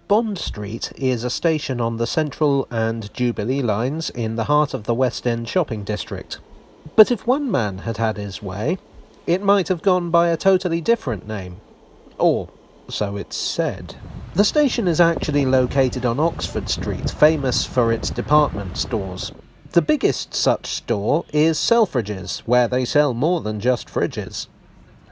Bond Street is a station on the Central and Jubilee lines in the heart of the West End shopping district. But if one man had had his way, it might have gone by a totally different name. Or so it's said. The station is actually located on Oxford Street, famous for its department stores. The biggest such store is Selfridges, where they sell more than just fridges.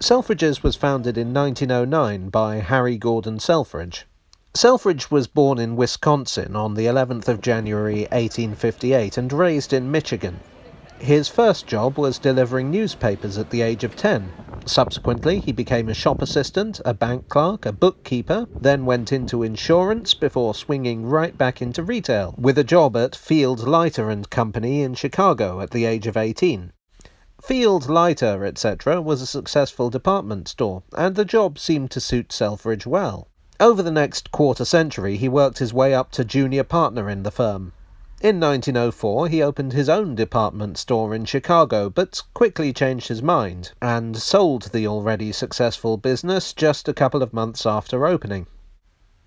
Selfridges was founded in 1909 by Harry Gordon Selfridge. Selfridge was born in Wisconsin on the 11th of January 1858 and raised in Michigan. His first job was delivering newspapers at the age of 10. Subsequently, he became a shop assistant, a bank clerk, a bookkeeper, then went into insurance before swinging right back into retail, with a job at Field, Leiter and Company in Chicago at the age of 18. Field, Leiter, etc. was a successful department store, and the job seemed to suit Selfridge well. Over the next quarter-century, he worked his way up to junior partner in the firm. In 1904, he opened his own department store in Chicago, but quickly changed his mind, and sold the already successful business just a couple of months after opening.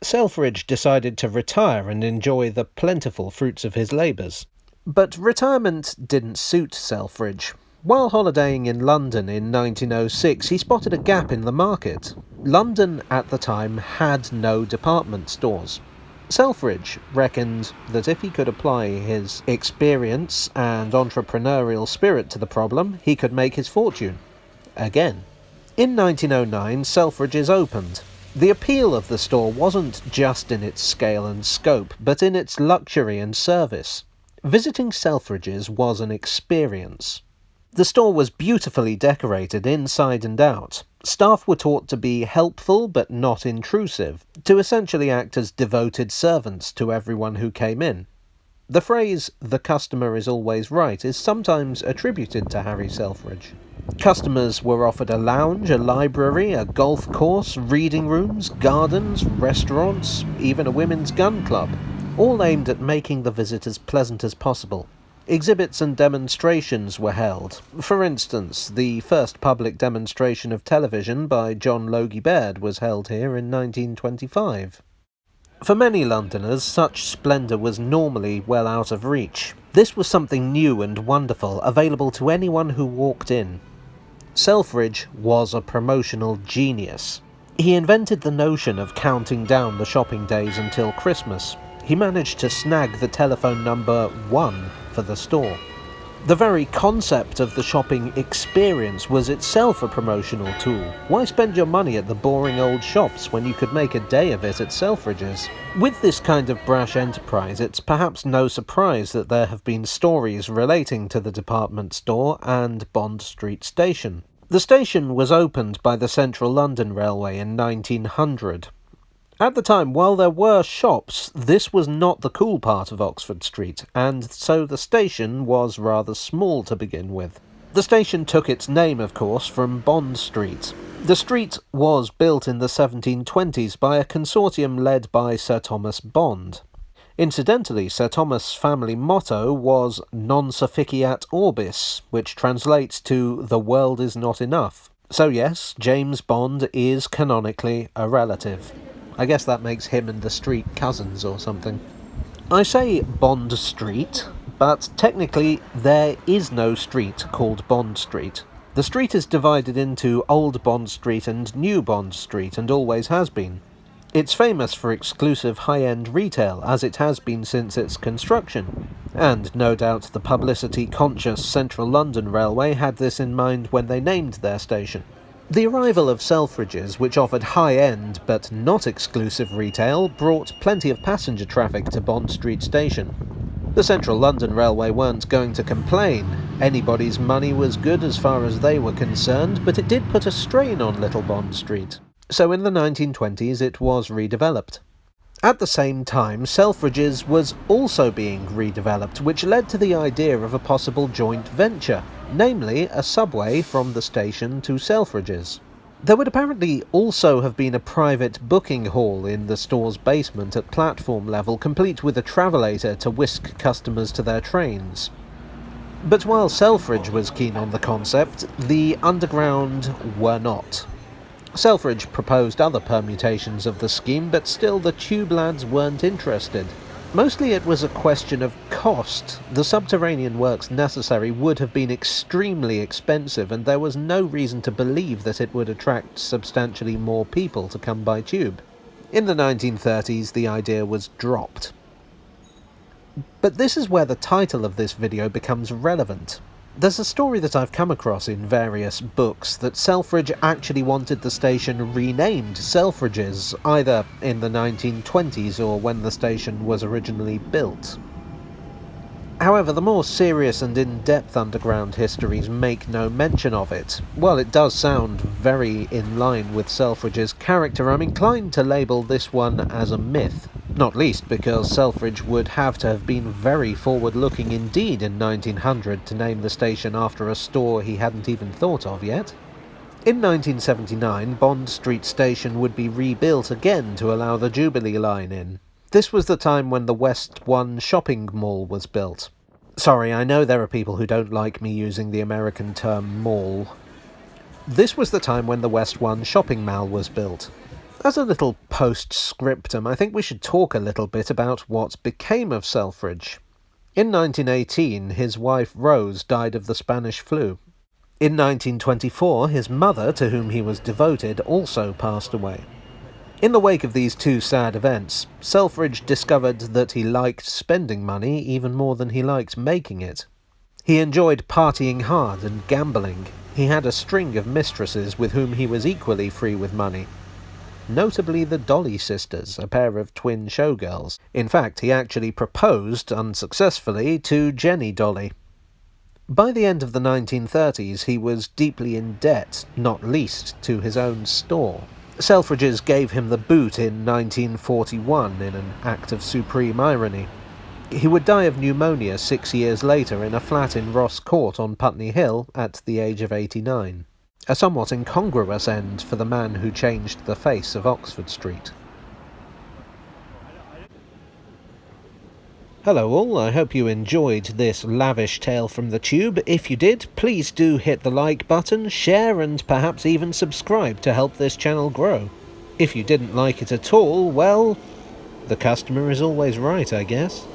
Selfridge decided to retire and enjoy the plentiful fruits of his labours. But retirement didn't suit Selfridge. While holidaying in London in 1906, he spotted a gap in the market. London at the time had no department stores. Selfridge reckoned that if he could apply his experience and entrepreneurial spirit to the problem, he could make his fortune. Again. In 1909, Selfridges opened. The appeal of the store wasn't just in its scale and scope, but in its luxury and service. Visiting Selfridges was an experience. The store was beautifully decorated inside and out. Staff were taught to be helpful but not intrusive, to essentially act as devoted servants to everyone who came in. The phrase, "the customer is always right," is sometimes attributed to Harry Selfridge. Customers were offered a lounge, a library, a golf course, reading rooms, gardens, restaurants, even a women's gun club, all aimed at making the visit as pleasant as possible. Exhibits and demonstrations were held. For instance, the first public demonstration of television by John Logie Baird was held here in 1925. For many Londoners, such splendour was normally well out of reach. This was something new and wonderful, available to anyone who walked in. Selfridge was a promotional genius. He invented the notion of counting down the shopping days until Christmas. He managed to snag the telephone number 1 for the store. The very concept of the shopping experience was itself a promotional tool. Why spend your money at the boring old shops when you could make a day of it at Selfridges? With this kind of brash enterprise, it's perhaps no surprise that there have been stories relating to the department store and Bond Street Station. The station was opened by the Central London Railway in 1900. At the time, while there were shops, this was not the cool part of Oxford Street, and so the station was rather small to begin with. The station took its name, of course, from Bond Street. The street was built in the 1720s by a consortium led by Sir Thomas Bond. Incidentally, Sir Thomas' family motto was Non sufficiat orbis, which translates to "the world is not enough." So yes, James Bond is canonically a relative. I guess that makes him and the street cousins or something. I say Bond Street, but technically there is no street called Bond Street. The street is divided into Old Bond Street and New Bond Street, and always has been. It's famous for exclusive high-end retail, as it has been since its construction, and no doubt the publicity-conscious Central London Railway had this in mind when they named their station. The arrival of Selfridges, which offered high-end but not exclusive retail, brought plenty of passenger traffic to Bond Street Station. The Central London Railway weren't going to complain. Anybody's money was good as far as they were concerned, but it did put a strain on Little Bond Street. So in the 1920s it was redeveloped. At the same time, Selfridges was also being redeveloped, which led to the idea of a possible joint venture, namely a subway from the station to Selfridges. There would apparently also have been a private booking hall in the store's basement at platform level, complete with a travelator to whisk customers to their trains. But while Selfridge was keen on the concept, the underground were not. Selfridge proposed other permutations of the scheme, but still the tube lads weren't interested. Mostly it was a question of cost. The subterranean works necessary would have been extremely expensive, and there was no reason to believe that it would attract substantially more people to come by tube. In the 1930s, the idea was dropped. But this is where the title of this video becomes relevant. There's a story that I've come across in various books that Selfridge actually wanted the station renamed Selfridges, either in the 1920s or when the station was originally built. However, the more serious and in-depth underground histories make no mention of it. While it does sound very in line with Selfridge's character, I'm inclined to label this one as a myth. Not least because Selfridge would have to have been very forward-looking indeed in 1900 to name the station after a store he hadn't even thought of yet. In 1979, Bond Street Station would be rebuilt again to allow the Jubilee line in. This was the time when the West 1 shopping mall was built. Sorry, I know there are people who don't like me using the American term mall. This was the time when the West 1 shopping mall was built. As a little postscriptum, I think we should talk a little bit about what became of Selfridge. In 1918, his wife Rose died of the Spanish flu. In 1924, his mother, to whom he was devoted, also passed away. In the wake of these two sad events, Selfridge discovered that he liked spending money even more than he liked making it. He enjoyed partying hard and gambling. He had a string of mistresses with whom he was equally free with money. Notably the Dolly sisters, a pair of twin showgirls. In fact, he actually proposed, unsuccessfully, to Jenny Dolly. By the end of the 1930s, he was deeply in debt, not least to his own store. Selfridges gave him the boot in 1941 in an act of supreme irony. He would die of pneumonia 6 years later in a flat in Ross Court on Putney Hill at the age of 89. A somewhat incongruous end for the man who changed the face of Oxford Street. Hello all, I hope you enjoyed this lavish tale from the tube. If you did, please do hit the like button, share and perhaps even subscribe to help this channel grow. If you didn't like it at all, well, the customer is always right, I guess.